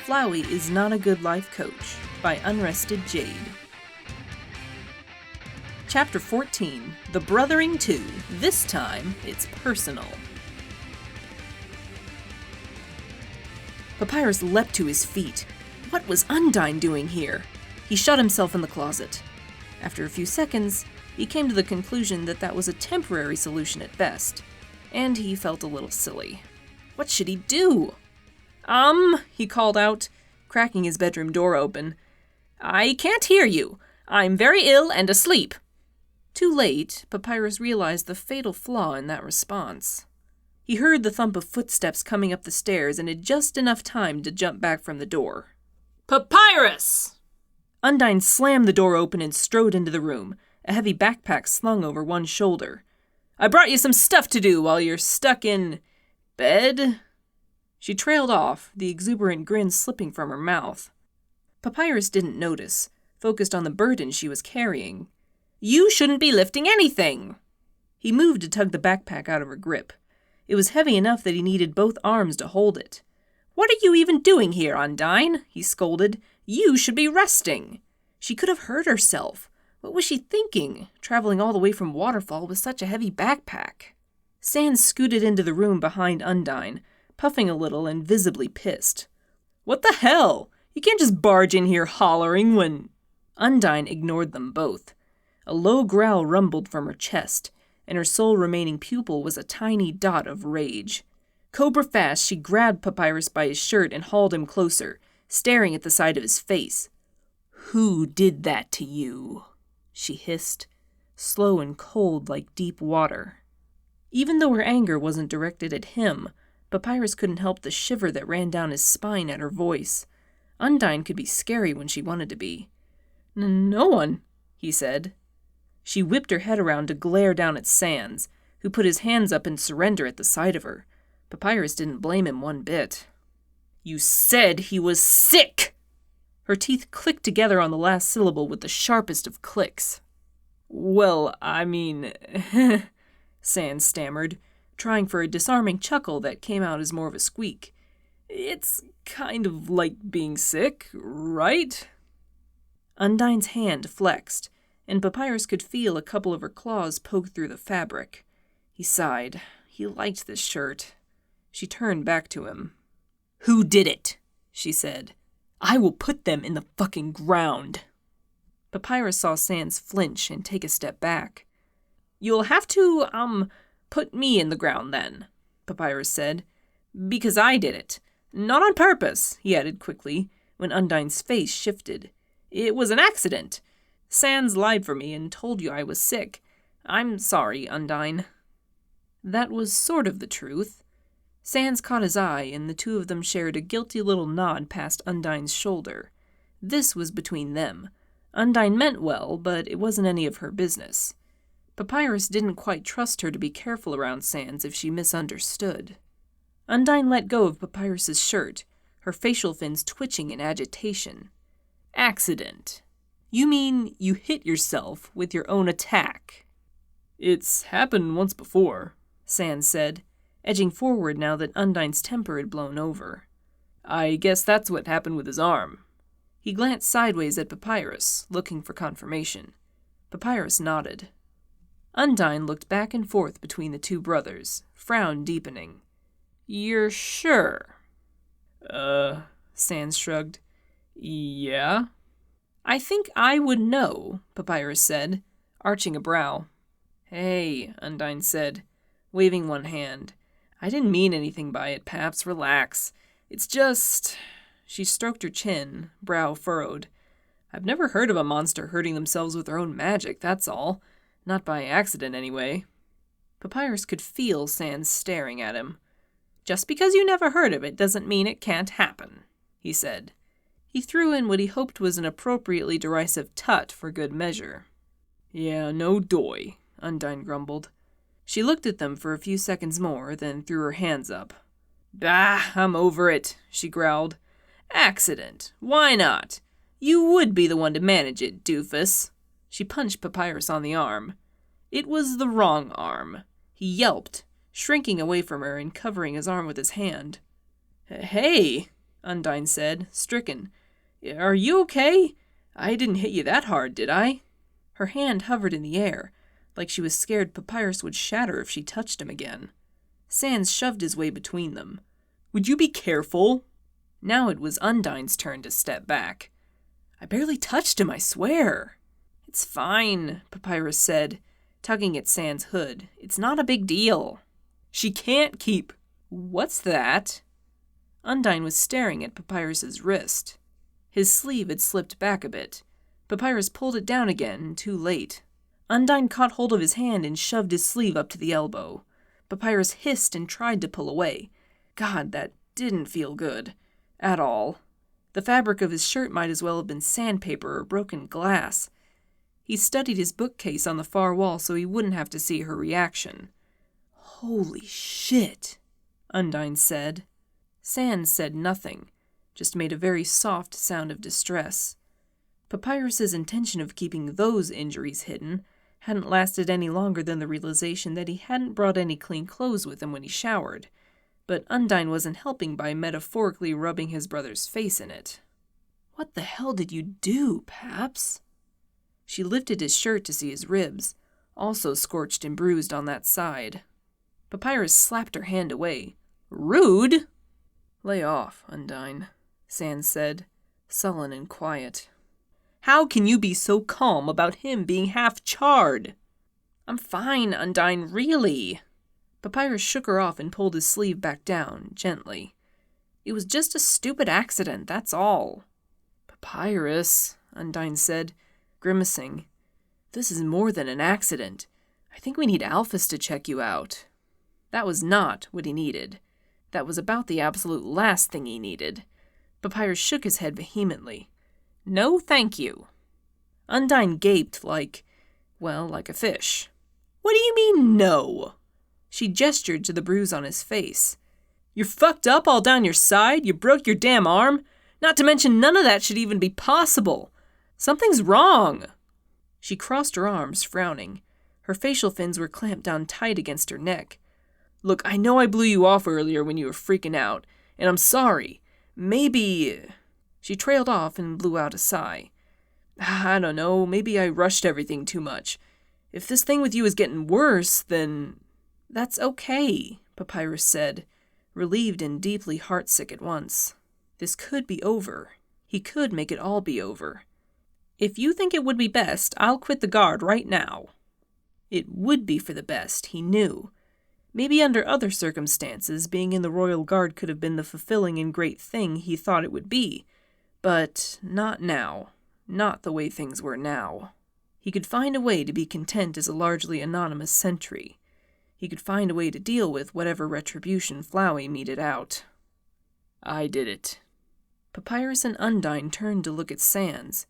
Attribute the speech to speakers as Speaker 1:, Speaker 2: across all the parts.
Speaker 1: Flowey is Not a Good Life Coach by Unrested Jade. Chapter 14, The Brothering 2. This time, it's personal. Papyrus leapt to his feet. What was Undyne doing here? He shut himself in the closet. After a few seconds, he came to the conclusion that that was a temporary solution at best, and he felt a little silly. What should he do? He called out, cracking his bedroom door open. I can't hear you. I'm very ill and asleep. Too late, Papyrus realized the fatal flaw in that response. He heard the thump of footsteps coming up the stairs and had just enough time to jump back from the door. Papyrus! Undyne slammed the door open and strode into the room, a heavy backpack slung over one shoulder. I brought you some stuff to do while you're stuck in... bed? She trailed off, the exuberant grin slipping from her mouth. Papyrus didn't notice, focused on the burden she was carrying. You shouldn't be lifting anything! He moved to tug the backpack out of her grip. It was heavy enough that he needed both arms to hold it. What are you even doing here, Undyne? He scolded. You should be resting. She could have hurt herself. What was she thinking, traveling all the way from Waterfall with such a heavy backpack? Sans scooted into the room behind Undyne, puffing a little and visibly pissed. What the hell? You can't just barge in here hollering when... Undyne ignored them both. A low growl rumbled from her chest, and her sole remaining pupil was a tiny dot of rage. Cobra fast, she grabbed Papyrus by his shirt and hauled him closer, staring at the side of his face. Who did that to you? She hissed, slow and cold like deep water. Even though her anger wasn't directed at him, Papyrus couldn't help the shiver that ran down his spine at her voice. Undyne could be scary when she wanted to be. No one, he said. She whipped her head around to glare down at Sans, who put his hands up in surrender at the sight of her. Papyrus didn't blame him one bit. You said he was sick! Her teeth clicked together on the last syllable with the sharpest of clicks. Well, I mean... Sans stammered, trying for a disarming chuckle that came out as more of a squeak. It's kind of like being sick, right? Undyne's hand flexed, and Papyrus could feel a couple of her claws poke through the fabric. He sighed. He liked this shirt. She turned back to him. Who did it? She said. I will put them in the fucking ground. Papyrus saw Sans flinch and take a step back. You'll have to, put me in the ground then, Papyrus said. Because I did it. Not on purpose, he added quickly, when Undyne's face shifted. It was an accident. Sans lied for me and told you I was sick. I'm sorry, Undyne. That was sort of the truth. Sans caught his eye, and the two of them shared a guilty little nod past Undyne's shoulder. This was between them. Undyne meant well, but it wasn't any of her business. Papyrus didn't quite trust her to be careful around Sans if she misunderstood. Undyne let go of Papyrus's shirt, her facial fins twitching in agitation. Accident. You mean you hit yourself with your own attack? It's happened once before, Sans said, edging forward now that Undyne's temper had blown over. I guess that's what happened with his arm. He glanced sideways at Papyrus, looking for confirmation. Papyrus nodded. Undyne looked back and forth between the two brothers, frown deepening. You're sure? Sans shrugged. Yeah? I think I would know, Papyrus said, arching a brow. Hey, Undyne said, waving one hand. I didn't mean anything by it, Paps. Relax. It's just... She stroked her chin, brow furrowed. I've never heard of a monster hurting themselves with their own magic, that's all. Not by accident, anyway. Papyrus could feel Sans staring at him. Just because you never heard of it doesn't mean it can't happen, he said. He threw in what he hoped was an appropriately derisive tut for good measure. Yeah, no doy, Undyne grumbled. She looked at them for a few seconds more, then threw her hands up. Bah, I'm over it, she growled. Accident. Why not? You would be the one to manage it, doofus. She punched Papyrus on the arm. It was the wrong arm. He yelped, shrinking away from her and covering his arm with his hand. Hey, Undyne said, stricken. Are you okay? I didn't hit you that hard, did I? Her hand hovered in the air, like she was scared Papyrus would shatter if she touched him again. Sans shoved his way between them. Would you be careful? Now it was Undyne's turn to step back. I barely touched him, I swear. It's fine, Papyrus said, tugging at Sans' hood. It's not a big deal. She can't keep... What's that? Undyne was staring at Papyrus's wrist. His sleeve had slipped back a bit. Papyrus pulled it down again, too late. Undyne caught hold of his hand and shoved his sleeve up to the elbow. Papyrus hissed and tried to pull away. God, that didn't feel good. At all. The fabric of his shirt might as well have been sandpaper or broken glass. He studied his bookcase on the far wall so he wouldn't have to see her reaction. Holy shit, Undyne said. Sans said nothing, just made a very soft sound of distress. Papyrus's intention of keeping those injuries hidden hadn't lasted any longer than the realization that he hadn't brought any clean clothes with him when he showered, but Undyne wasn't helping by metaphorically rubbing his brother's face in it. What the hell did you do, Paps? She lifted his shirt to see his ribs, also scorched and bruised on that side. Papyrus slapped her hand away. Rude! Lay off, Undyne, Sans said, sullen and quiet. How can you be so calm about him being half charred? I'm fine, Undyne, really. Papyrus shook her off and pulled his sleeve back down, gently. It was just a stupid accident, that's all. Papyrus, Undyne said, grimacing. This is more than an accident. I think we need Alphys to check you out. That was not what he needed. That was about the absolute last thing he needed. Papyrus shook his head vehemently. No, thank you. Undyne gaped like a fish. What do you mean, no? She gestured to the bruise on his face. You're fucked up all down your side, you broke your damn arm. Not to mention none of that should even be possible. Something's wrong. She crossed her arms, frowning. Her facial fins were clamped down tight against her neck. Look, I know I blew you off earlier when you were freaking out, and I'm sorry. Maybe... She trailed off and blew out a sigh. I don't know, maybe I rushed everything too much. If this thing with you is getting worse, then... That's okay, Papyrus said, relieved and deeply heartsick at once. This could be over. He could make it all be over. If you think it would be best, I'll quit the guard right now. It would be for the best, he knew. Maybe under other circumstances, being in the Royal Guard could have been the fulfilling and great thing he thought it would be. But not now. Not the way things were now. He could find a way to be content as a largely anonymous sentry. He could find a way to deal with whatever retribution Flowey meted out. I did it. Papyrus and Undyne turned to look at Sans,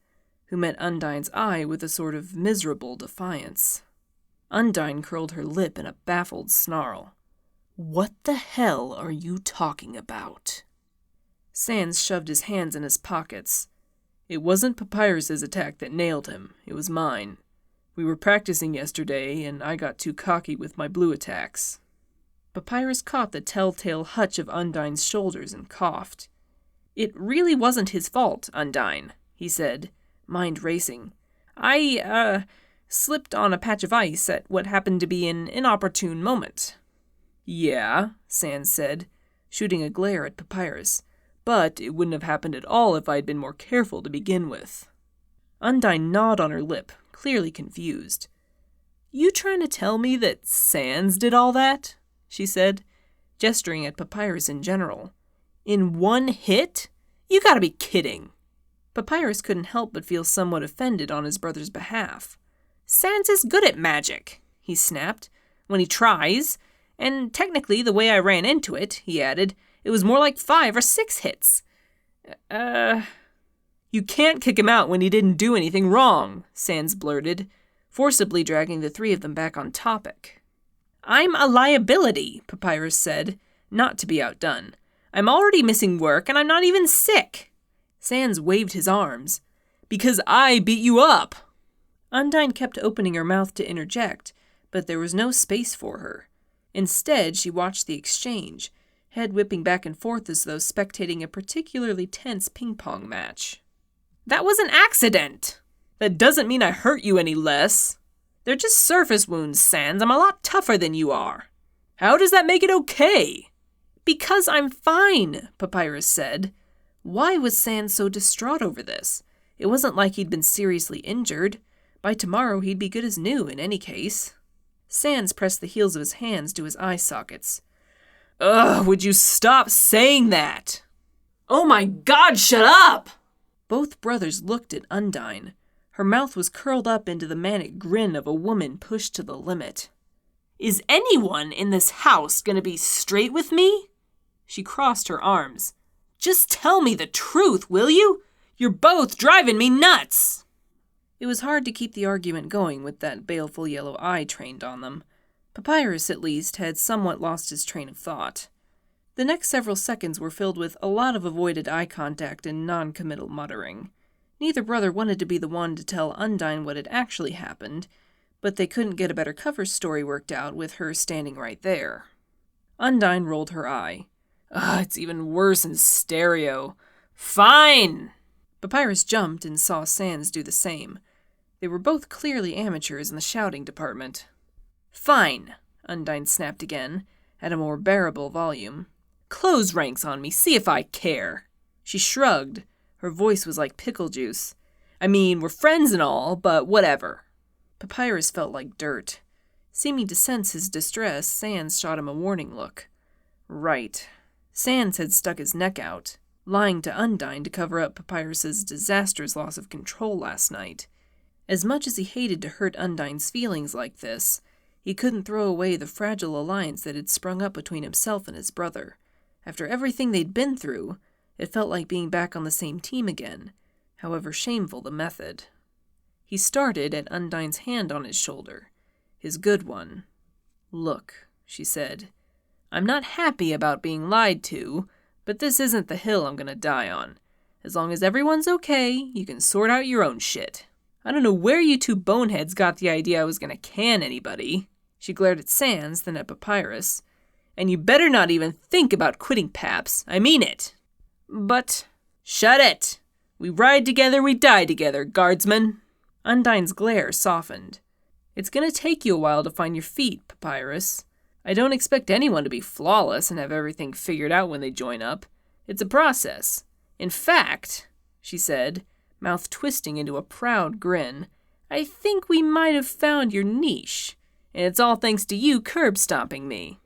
Speaker 1: who met Undyne's eye with a sort of miserable defiance. Undyne curled her lip in a baffled snarl. What the hell are you talking about? Sans shoved his hands in his pockets. It wasn't Papyrus's attack that nailed him, it was mine. We were practicing yesterday, and I got too cocky with my blue attacks. Papyrus caught the telltale hutch of Undyne's shoulders and coughed. It really wasn't his fault, Undyne, he said, mind racing. I, slipped on a patch of ice at what happened to be an inopportune moment. Yeah, Sans said, shooting a glare at Papyrus, but it wouldn't have happened at all if I had been more careful to begin with. Undyne gnawed on her lip, clearly confused. You trying to tell me that Sans did all that? She said, gesturing at Papyrus in general. In one hit? You gotta be kidding. Papyrus couldn't help but feel somewhat offended on his brother's behalf. Sans is good at magic, he snapped, when he tries. And technically, the way I ran into it, he added, it was more like 5 or 6 hits. You can't kick him out when he didn't do anything wrong, Sans blurted, forcibly dragging the three of them back on topic. I'm a liability, Papyrus said, not to be outdone. I'm already missing work, and I'm not even sick. Sans waved his arms. Because I beat you up. Undyne kept opening her mouth to interject, but there was no space for her. Instead, she watched the exchange, head whipping back and forth as though spectating a particularly tense ping-pong match. "That was an accident! That doesn't mean I hurt you any less. They're just surface wounds, Sans. I'm a lot tougher than you are. How does that make it okay?" "Because I'm fine," Papyrus said. Why was Sans so distraught over this? It wasn't like he'd been seriously injured. By tomorrow he'd be good as new in any case. Sans pressed the heels of his hands to his eye sockets. "Ugh, would you stop saying that?" "Oh my God, shut up!" Both brothers looked at Undyne. Her mouth was curled up into the manic grin of a woman pushed to the limit. "Is anyone in this house gonna be straight with me?" She crossed her arms. "Just tell me the truth, will you? You're both driving me nuts!" It was hard to keep the argument going with that baleful yellow eye trained on them. Papyrus, at least, had somewhat lost his train of thought. The next several seconds were filled with a lot of avoided eye contact and non-committal muttering. Neither brother wanted to be the one to tell Undyne what had actually happened, but they couldn't get a better cover story worked out with her standing right there. Undyne rolled her eye. "Ugh, it's even worse in stereo. Fine!" Papyrus jumped and saw Sans do the same. They were both clearly amateurs in the shouting department. "Fine," Undyne snapped again, at a more bearable volume. "Close ranks on me, see if I care." She shrugged. Her voice was like pickle juice. "I mean, we're friends and all, but whatever." Papyrus felt like dirt. Seeming to sense his distress, Sans shot him a warning look. Right. Sans had stuck his neck out, lying to Undyne to cover up Papyrus's disastrous loss of control last night. As much as he hated to hurt Undyne's feelings like this, he couldn't throw away the fragile alliance that had sprung up between himself and his brother. After everything they'd been through, it felt like being back on the same team again, however shameful the method. He started at Undyne's hand on his shoulder, his good one. "Look," she said, "I'm not happy about being lied to, but this isn't the hill I'm gonna die on. As long as everyone's okay, you can sort out your own shit. I don't know where you two boneheads got the idea I was gonna can anybody." She glared at Sans, then at Papyrus. "And you better not even think about quitting Paps. I mean it." "But—" "Shut it! We ride together, we die together, guardsman." Undyne's glare softened. "It's gonna take you a while to find your feet, Papyrus. I don't expect anyone to be flawless and have everything figured out when they join up. It's a process. In fact," she said, mouth twisting into a proud grin, "I think we might have found your niche. And it's all thanks to you curb-stomping me."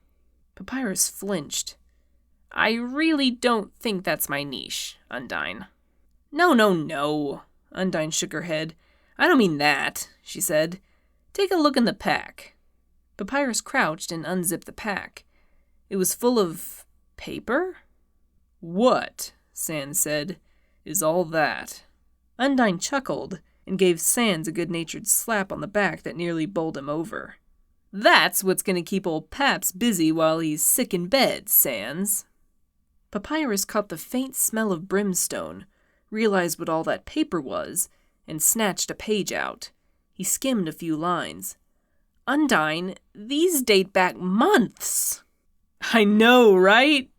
Speaker 1: Papyrus flinched. "I really don't think that's my niche, Undyne." No, Undyne shook her head. "I don't mean that," she said. "Take a look in the pack." Papyrus crouched and unzipped the pack. It was full of paper? "What," Sans said, "is all that?" Undyne chuckled and gave Sans a good-natured slap on the back that nearly bowled him over. "That's what's going to keep old Paps busy while he's sick in bed, Sans." Papyrus caught the faint smell of brimstone, realized what all that paper was, and snatched a page out. He skimmed a few lines. "Undyne, these date back months." "I know, right?"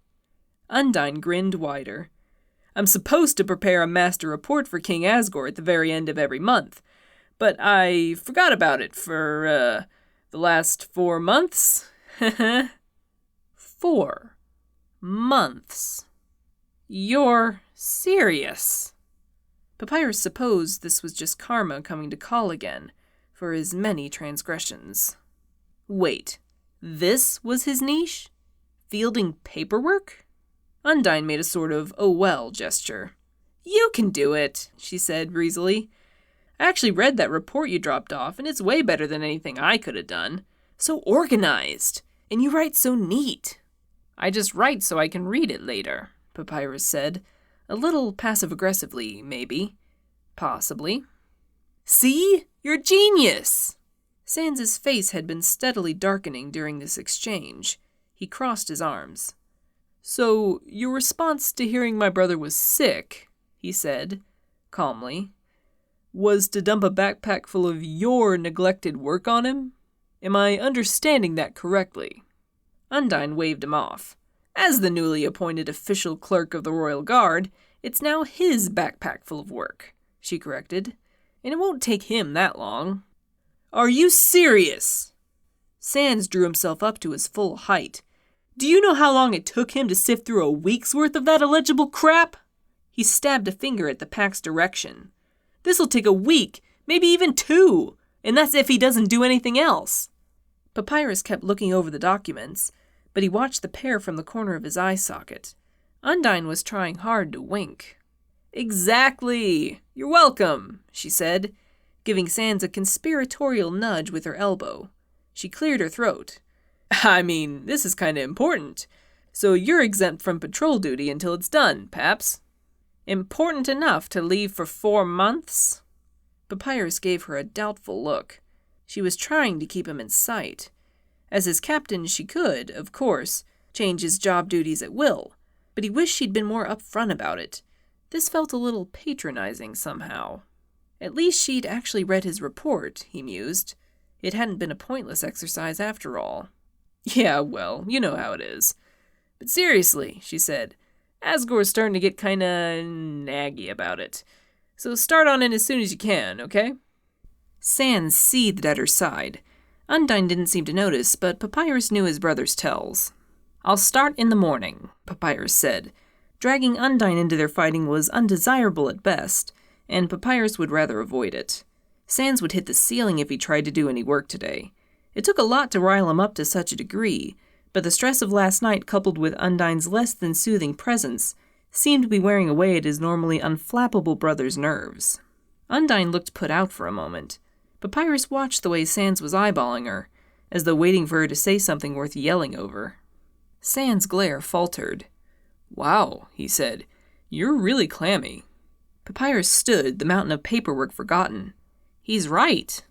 Speaker 1: Undyne grinned wider. "I'm supposed to prepare a master report for King Asgore at the very end of every month, but I forgot about it for, the last 4 months." 4 months. You're serious? Papyrus supposed this was just karma coming to call again for his many transgressions. Wait, this was his niche? Fielding paperwork? Undyne made a sort of oh well gesture. "You can do it," she said breezily. "I actually read that report you dropped off, and it's way better than anything I could have done. So organized, and you write so neat." "I just write so I can read it later," Papyrus said, a little passive-aggressively, maybe. Possibly. "See? You're a genius!" Sans's face had been steadily darkening during this exchange. He crossed his arms. "So, your response to hearing my brother was sick," he said, calmly, "was to dump a backpack full of your neglected work on him? Am I understanding that correctly?" Undyne waved him off. As the newly appointed official clerk of the Royal Guard, it's now his backpack full of work, she corrected. And it won't take him that long. Are you serious? Sans drew himself up to his full height. Do you know how long it took him to sift through a week's worth of that illegible crap? He stabbed a finger at the pack's direction. This'll take a week, maybe even 2, and that's if he doesn't do anything else. Papyrus kept looking over the documents, but he watched the pair from the corner of his eye socket. Undyne was trying hard to wink. Exactly! You're welcome, she said, giving Sans a conspiratorial nudge with her elbow. She cleared her throat. I mean, this is kinda important. So you're exempt from patrol duty until it's done, Paps. Important enough to leave for 4 months? Papyrus gave her a doubtful look. She was trying to keep him in sight. As his captain, she could, of course, change his job duties at will, but he wished she'd been more upfront about it. This felt a little patronizing somehow. At least she'd actually read his report, he mused. It hadn't been a pointless exercise after all. Yeah, well, you know how it is. But seriously, she said, Asgore's starting to get kinda naggy about it. So start on it as soon as you can, okay? Sans seethed at her side. Undyne didn't seem to notice, but Papyrus knew his brother's tells. I'll start in the morning, Papyrus said. Dragging Undyne into their fighting was undesirable at best, and Papyrus would rather avoid it. Sans would hit the ceiling if he tried to do any work today. It took a lot to rile him up to such a degree, but the stress of last night coupled with Undyne's less than soothing presence seemed to be wearing away at his normally unflappable brother's nerves. Undyne looked put out for a moment. Papyrus watched the way Sans was eyeballing her, as though waiting for her to say something worth yelling over. Sans' glare faltered. Wow, he said, you're really clammy. Papyrus stood, the mountain of paperwork forgotten. He's right.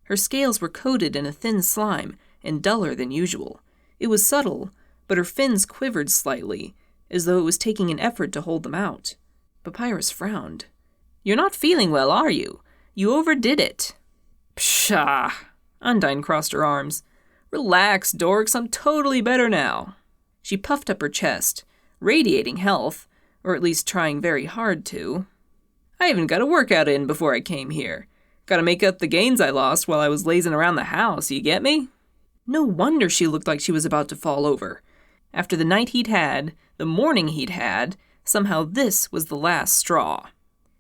Speaker 1: Her scales were coated in a thin slime, and duller than usual. It was subtle, but her fins quivered slightly, as though it was taking an effort to hold them out. Papyrus frowned. You're not feeling well, are you? You overdid it. Pshaw! Undyne crossed her arms. Relax, dorks, I'm totally better now. She puffed up her chest, radiating health, or at least trying very hard to. I even got a workout in before I came here. Gotta make up the gains I lost while I was lazing around the house, you get me? No wonder she looked like she was about to fall over. After the night he'd had, the morning he'd had, somehow this was the last straw.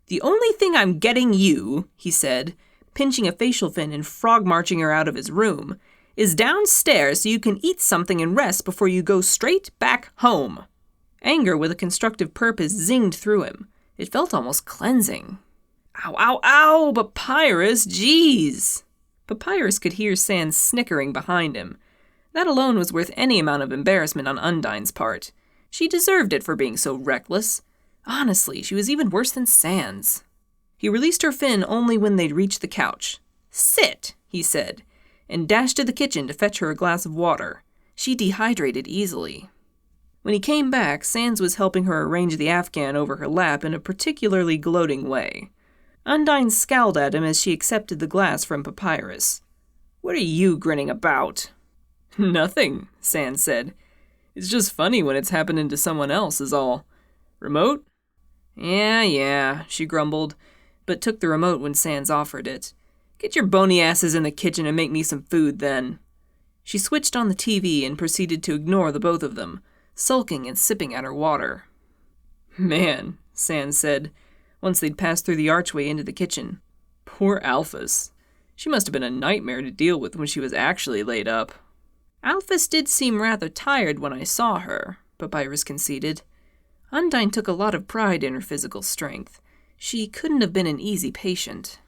Speaker 1: The only thing I'm getting you, he said, pinching a facial fin and frog-marching her out of his room, is downstairs so you can eat something and rest before you go straight back home. Anger with a constructive purpose zinged through him. It felt almost cleansing. Ow, ow, ow, Papyrus, jeez! Papyrus could hear Sans snickering behind him. That alone was worth any amount of embarrassment on Undyne's part. She deserved it for being so reckless. Honestly, she was even worse than Sans. He released her fin only when they'd reached the couch. Sit, he said, and dashed to the kitchen to fetch her a glass of water. She dehydrated easily. When he came back, Sans was helping her arrange the Afghan over her lap in a particularly gloating way. Undyne scowled at him as she accepted the glass from Papyrus. What are you grinning about? Nothing, Sans said. It's just funny when it's happening to someone else is all. Remote? Yeah, she grumbled, but took the remote when Sans offered it. Get your bony asses in the kitchen and make me some food then. She switched on the TV and proceeded to ignore the both of them, sulking and sipping at her water. Man, Sans said, once they'd passed through the archway into the kitchen. Poor Alphys. She must have been a nightmare to deal with when she was actually laid up. Alphys did seem rather tired when I saw her, Papyrus conceded. Undyne took a lot of pride in her physical strength. She couldn't have been an easy patient.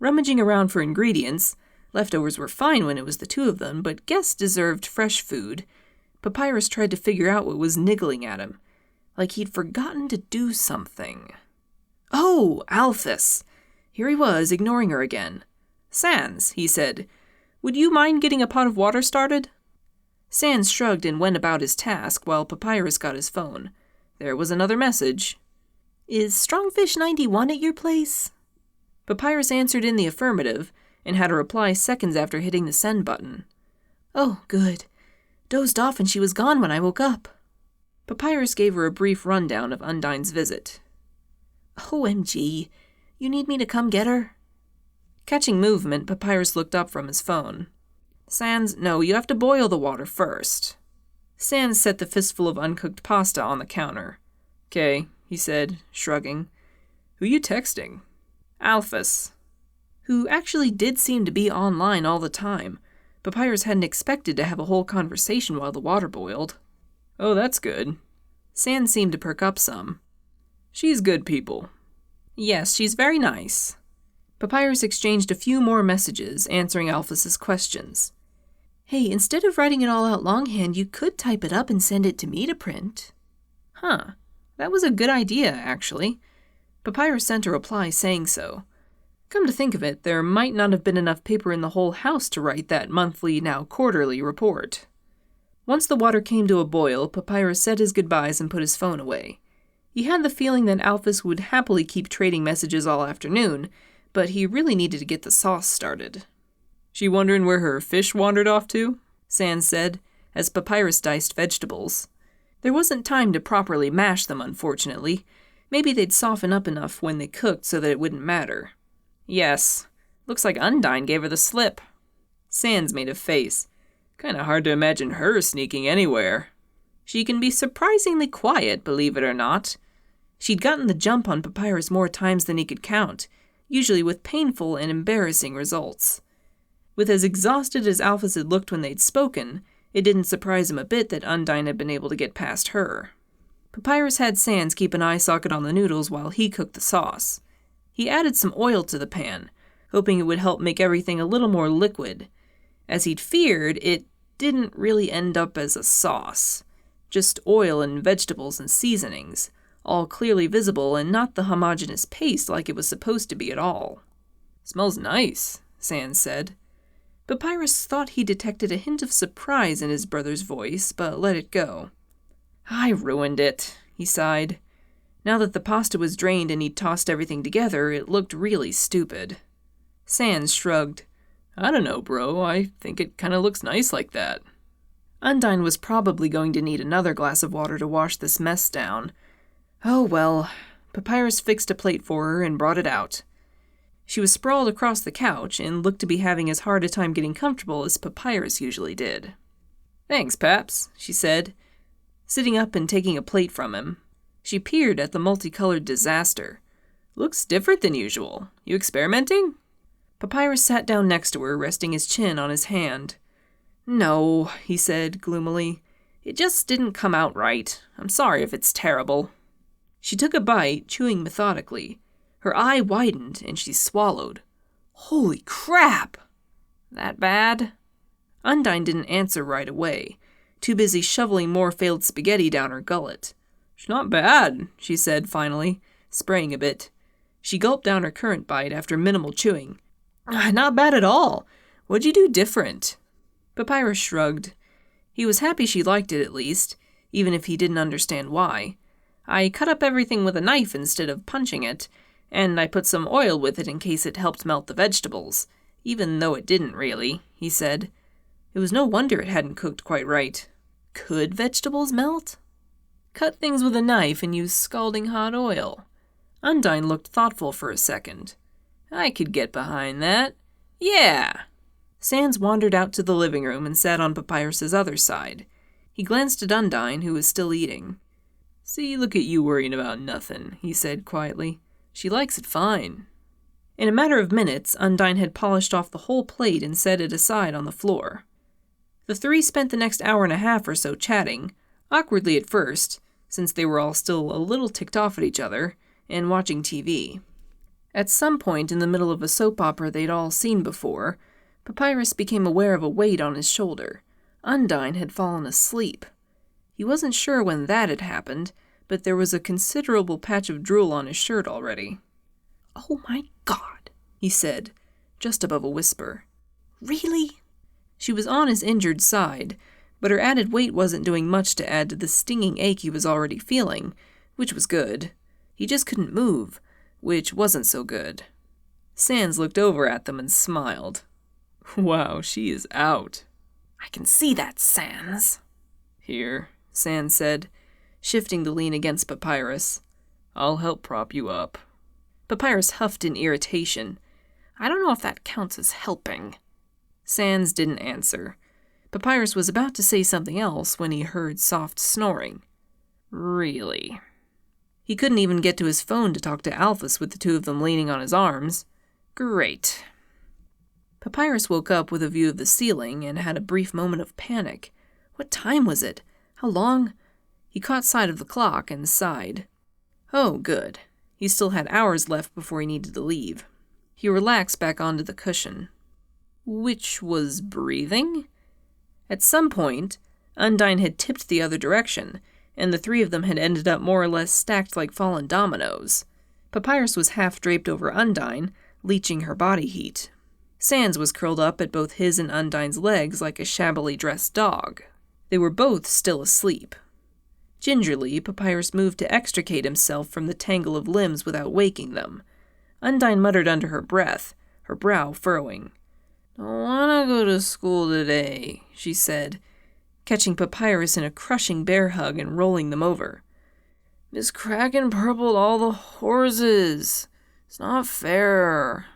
Speaker 1: Rummaging around for ingredients, leftovers were fine when it was the two of them, but guests deserved fresh food. Papyrus tried to figure out what was niggling at him, like he'd forgotten to do something. Oh, Alphys! Here he was, ignoring her again. Sans, he said, would you mind getting a pot of water started? Sans shrugged and went about his task while Papyrus got his phone. There was another message. Is Strongfish 91 at your place? Papyrus answered in the affirmative, and had a reply seconds after hitting the send button. Oh, good. Dozed off and she was gone when I woke up. Papyrus gave her a brief rundown of Undyne's visit. OMG, you need me to come get her? Catching movement, Papyrus looked up from his phone. Sans, no, you have to boil the water first. Sans set the fistful of uncooked pasta on the counter. "'Kay," he said, shrugging. "Who you texting?" Alphys, who actually did seem to be online all the time. Papyrus hadn't expected to have a whole conversation while the water boiled. "Oh, that's good." Sans seemed to perk up some. "She's good people." "Yes, she's very nice." Papyrus exchanged a few more messages, answering Alphys's questions. "Hey, instead of writing it all out longhand, you could type it up and send it to me to print." Huh, that was a good idea, actually. Papyrus sent a reply saying so. Come to think of it, there might not have been enough paper in the whole house to write that monthly, now quarterly, report. Once the water came to a boil, Papyrus said his goodbyes and put his phone away. He had the feeling that Alphys would happily keep trading messages all afternoon, but he really needed to get the sauce started. "She wondering where her fish wandered off to?" Sans said, as Papyrus diced vegetables. There wasn't time to properly mash them, unfortunately. Maybe they'd soften up enough when they cooked so that it wouldn't matter. "Yes. Looks like Undyne gave her the slip." Sans made a face. "Kinda hard to imagine her sneaking anywhere." "She can be surprisingly quiet, believe it or not." She'd gotten the jump on Papyrus more times than he could count, usually with painful and embarrassing results. With as exhausted as Alphys had looked when they'd spoken, it didn't surprise him a bit that Undyne had been able to get past her. Papyrus had Sans keep an eye socket on the noodles while he cooked the sauce. He added some oil to the pan, hoping it would help make everything a little more liquid. As he'd feared, it didn't really end up as a sauce. Just oil and vegetables and seasonings, all clearly visible and not the homogeneous paste like it was supposed to be at all. "Smells nice," Sans said. Papyrus thought he detected a hint of surprise in his brother's voice, but let it go. "I ruined it," he sighed. Now that the pasta was drained and he'd tossed everything together, it looked really stupid. Sans shrugged. "I don't know, bro. I think it kinda looks nice like that." Undyne was probably going to need another glass of water to wash this mess down. Oh well. Papyrus fixed a plate for her and brought it out. She was sprawled across the couch and looked to be having as hard a time getting comfortable as Papyrus usually did. "Thanks, Paps," she said, sitting up and taking a plate from him. She peered at the multicolored disaster. "Looks different than usual. You experimenting?" Papyrus sat down next to her, resting his chin on his hand. "No," he said gloomily. "It just didn't come out right. I'm sorry if it's terrible." She took a bite, chewing methodically. Her eye widened, and she swallowed. "Holy crap!" "That bad?" Undyne didn't answer right away, too busy shoveling more failed spaghetti down her gullet. "It's not bad," she said finally, spraying a bit. She gulped down her current bite after minimal chewing. "Not bad at all. What'd you do different?" Papyrus shrugged. He was happy she liked it at least, even if he didn't understand why. "I cut up everything with a knife instead of punching it, and I put some oil with it in case it helped melt the vegetables, even though it didn't really," he said. It was no wonder it hadn't cooked quite right. Could vegetables melt? Cut things with a knife and use scalding hot oil. Undyne looked thoughtful for a second. "I could get behind that. Yeah." Sans wandered out to the living room and sat on Papyrus's other side. He glanced at Undyne, who was still eating. "See, look at you worrying about nothing," he said quietly. "She likes it fine." In a matter of minutes, Undyne had polished off the whole plate and set it aside on the floor. The three spent the next hour and a half or so chatting, awkwardly at first, since they were all still a little ticked off at each other, and watching TV. At some point in the middle of a soap opera they'd all seen before, Papyrus became aware of a weight on his shoulder. Undyne had fallen asleep. He wasn't sure when that had happened, but there was a considerable patch of drool on his shirt already. "Oh my God," he said, just above a whisper. "Really?" She was on his injured side, but her added weight wasn't doing much to add to the stinging ache he was already feeling, which was good. He just couldn't move, which wasn't so good. Sans looked over at them and smiled. "Wow, she is out." "I can see that, Sans." "Here," Sans said. shifting to lean against Papyrus. "I'll help prop you up." Papyrus huffed in irritation. "I don't know if that counts as helping." Sans didn't answer. Papyrus was about to say something else when he heard soft snoring. Really? He couldn't even get to his phone to talk to Alphys with the two of them leaning on his arms. Great. Papyrus woke up with a view of the ceiling and had a brief moment of panic. What time was it? How long? He caught sight of the clock and sighed. Oh, good. He still had hours left before he needed to leave. He relaxed back onto the cushion. Which was breathing? At some point, Undyne had tipped the other direction, and the three of them had ended up more or less stacked like fallen dominoes. Papyrus was half draped over Undyne, leeching her body heat. Sans was curled up at both his and Undyne's legs like a shabbily dressed dog. They were both still asleep. Gingerly, Papyrus moved to extricate himself from the tangle of limbs without waking them. Undyne muttered under her breath, her brow furrowing. "Don't wanna go to school today," she said, catching Papyrus in a crushing bear hug and rolling them over. "Miss Kraken purpled all the horses. It's not fair."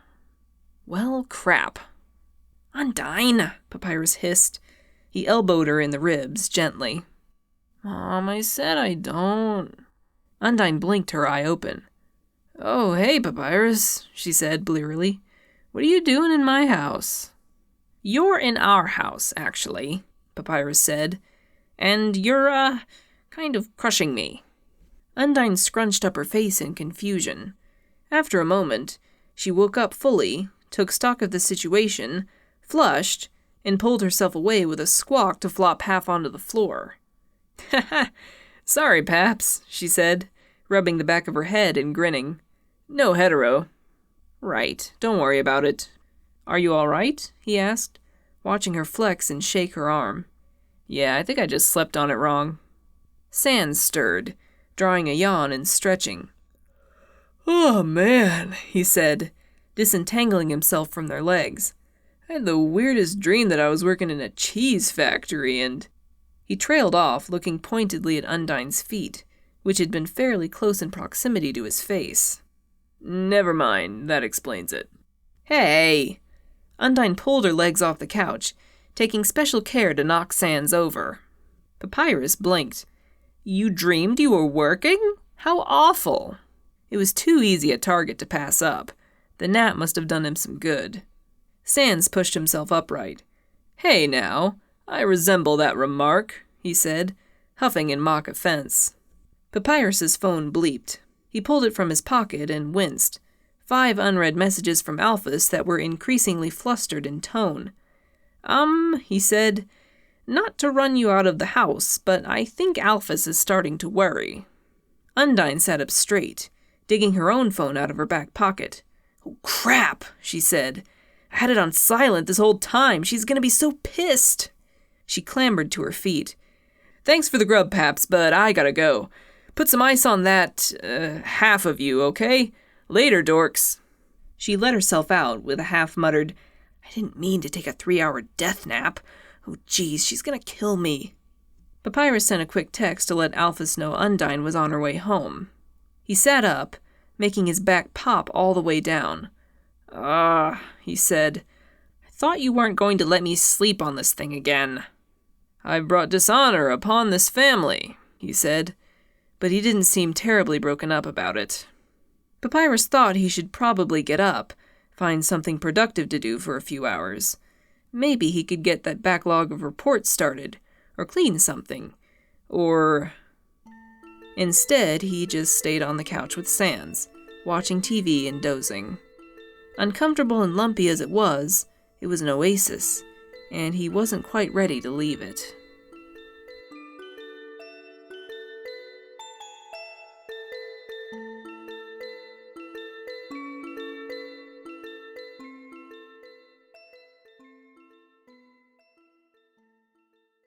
Speaker 1: Well, crap. "Undyne," Papyrus hissed. He elbowed her in the ribs, gently. "Mom, I said I don't." Undyne blinked, her eye open. "Oh, hey, Papyrus," she said blearily. "What are you doing in my house?" "You're in our house, actually," Papyrus said. "And you're, kind of crushing me." Undyne scrunched up her face in confusion. After a moment, she woke up fully, took stock of the situation, flushed, and pulled herself away with a squawk to flop half onto the floor. "Haha, sorry, Paps," she said, rubbing the back of her head and grinning. "No hetero." "Right, don't worry about it." "Are you all right?" he asked, watching her flex and shake her arm. "Yeah, I think I just slept on it wrong." Sans stirred, drawing a yawn and stretching. "Oh, man," he said, disentangling himself from their legs. "I had the weirdest dream that I was working in a cheese factory and—" He trailed off, looking pointedly at Undyne's feet, which had been fairly close in proximity to his face. "Never mind, that explains it." "Hey!" Undyne pulled her legs off the couch, taking special care to knock Sans over. Papyrus blinked. "You dreamed you were working? How awful!" It was too easy a target to pass up. The nap must have done him some good. Sans pushed himself upright. "Hey now, I resemble that remark," he said, huffing in mock offense. Papyrus's phone bleeped. He pulled it from his pocket and winced. 5 unread messages from Alphys that were increasingly flustered in tone. He said, "Not to run you out of the house, but I think Alphys is starting to worry." Undyne sat up straight, digging her own phone out of her back pocket. "Oh, crap," she said. "I had it on silent this whole time. She's gonna be so pissed." She clambered to her feet. "Thanks for the grub, Paps, but I gotta go. Put some ice on that, half of you, okay? Later, dorks." She let herself out with a half-muttered, "I didn't mean to take a 3-hour death nap. Oh, geez, she's gonna kill me." Papyrus sent a quick text to let Alphys know Undyne was on her way home. He sat up, making his back pop all the way down. He said, "I thought you weren't going to let me sleep on this thing again." "I've brought dishonor upon this family," he said, but he didn't seem terribly broken up about it. Papyrus thought he should probably get up, find something productive to do for a few hours. Maybe he could get that backlog of reports started, or clean something, or... Instead, he just stayed on the couch with Sans, watching TV and dozing. Uncomfortable and lumpy as it was an oasis, and he wasn't quite ready to leave it.